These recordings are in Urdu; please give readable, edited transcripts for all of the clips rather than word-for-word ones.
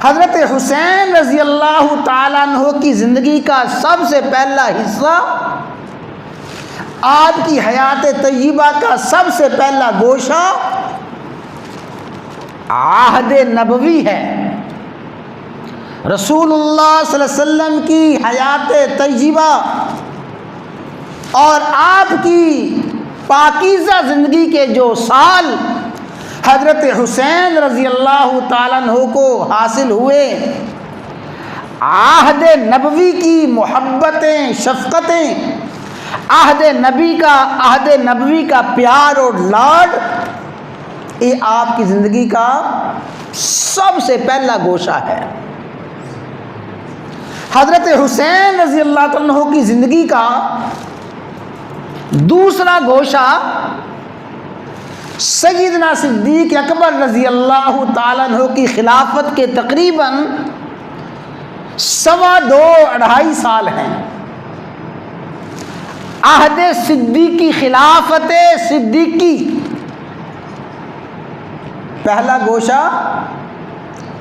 حضرت حسین رضی اللہ تعالیٰ عنہ کی زندگی کا سب سے پہلا حصہ، آپ کی حیات طیبہ کا سب سے پہلا گوشہ عہد نبوی ہے۔ رسول اللہ صلی اللہ علیہ وسلم کی حیات طیبہ اور آپ کی پاکیزہ زندگی کے جو سال حضرت حسین رضی اللہ تعالیٰ عنہ کو حاصل ہوئے، عہد نبوی کی محبتیں، شفقتیں، عہد نبوی کا پیار اور لاڈ، یہ آپ کی زندگی کا سب سے پہلا گوشہ ہے۔ حضرت حسین رضی اللہ تعالیٰ عنہ کی زندگی کا دوسرا گوشہ سیدنا صدیق اکبر رضی اللہ تعالیٰ عنہ کی خلافت کے تقریباً 2.5 سال ہیں۔ عہد صدیقی، خلافت صدیقی، پہلا گوشہ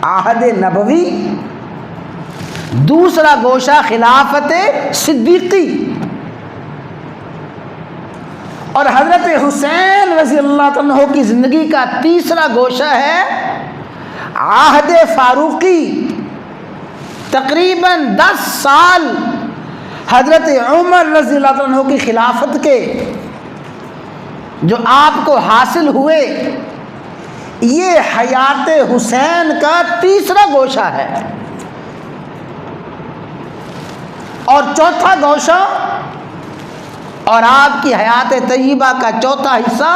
عہد نبوی، دوسرا گوشہ خلافت صدیقی، اور حضرت حسین رضی اللہ عنہ کی زندگی کا تیسرا گوشہ ہے عہد فاروقی۔ تقریباً 10 سال حضرت عمر رضی اللہ عنہ کی خلافت کے جو آپ کو حاصل ہوئے، یہ حیات حسین کا تیسرا گوشہ ہے۔ اور چوتھا گوشہ اور آپ کی حیات طیبہ کا چوتھا حصہ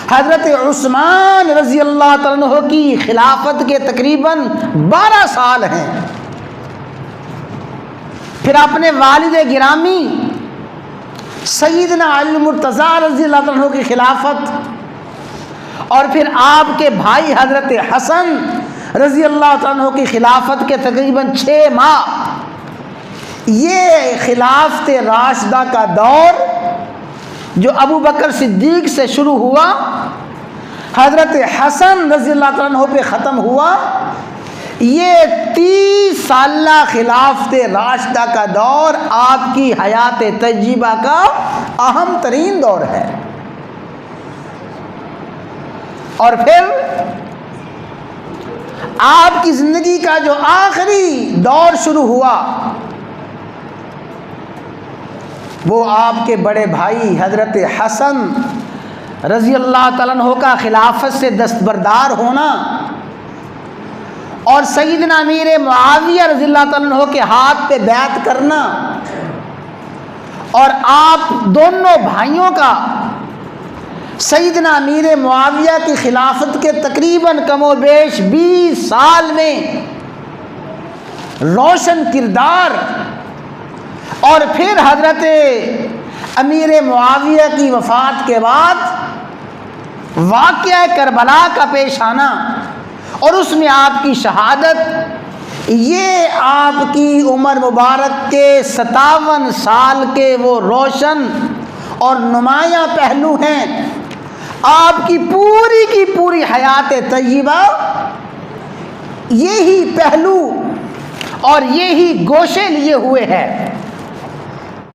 حضرت عثمان رضی اللہ تعالیٰ عنہ کی خلافت کے تقریباً 12 سال ہیں۔ پھر اپنے والد گرامی سیدنا علی مرتضیٰ رضی اللہ تعالیٰ عنہ کی خلافت، اور پھر آپ کے بھائی حضرت حسن رضی اللہ تعالیٰ عنہ کی خلافت کے تقریباً 6 ماہ، یہ خلافت راشدہ کا دور جو ابو بکر صدیق سے شروع ہوا، حضرت حسن رضی اللہ تعالیٰ عنہ پہ ختم ہوا، یہ 30 سالہ خلافت راشدہ کا دور آپ کی حیات طیبہ کا اہم ترین دور ہے۔ اور پھر آپ کی زندگی کا جو آخری دور شروع ہوا، وہ آپ کے بڑے بھائی حضرت حسن رضی اللہ تعالیٰ عنہ کا خلافت سے دستبردار ہونا، اور سیدنا امیر معاویہ رضی اللہ تعالیٰ عنہ کے ہاتھ پہ بیعت کرنا، اور آپ دونوں بھائیوں کا سیدنا امیر معاویہ کی خلافت کے تقریباً کم و بیش 20 سال میں روشن کردار، اور پھر حضرت امیر معاویہ کی وفات کے بعد واقعہ کربلا کا پیش آنا اور اس میں آپ کی شہادت، یہ آپ کی عمر مبارک کے 57 سال کے وہ روشن اور نمایاں پہلو ہیں۔ آپ کی پوری حیات طیبہ یہی پہلو اور یہی گوشے لیے ہوئے ہے۔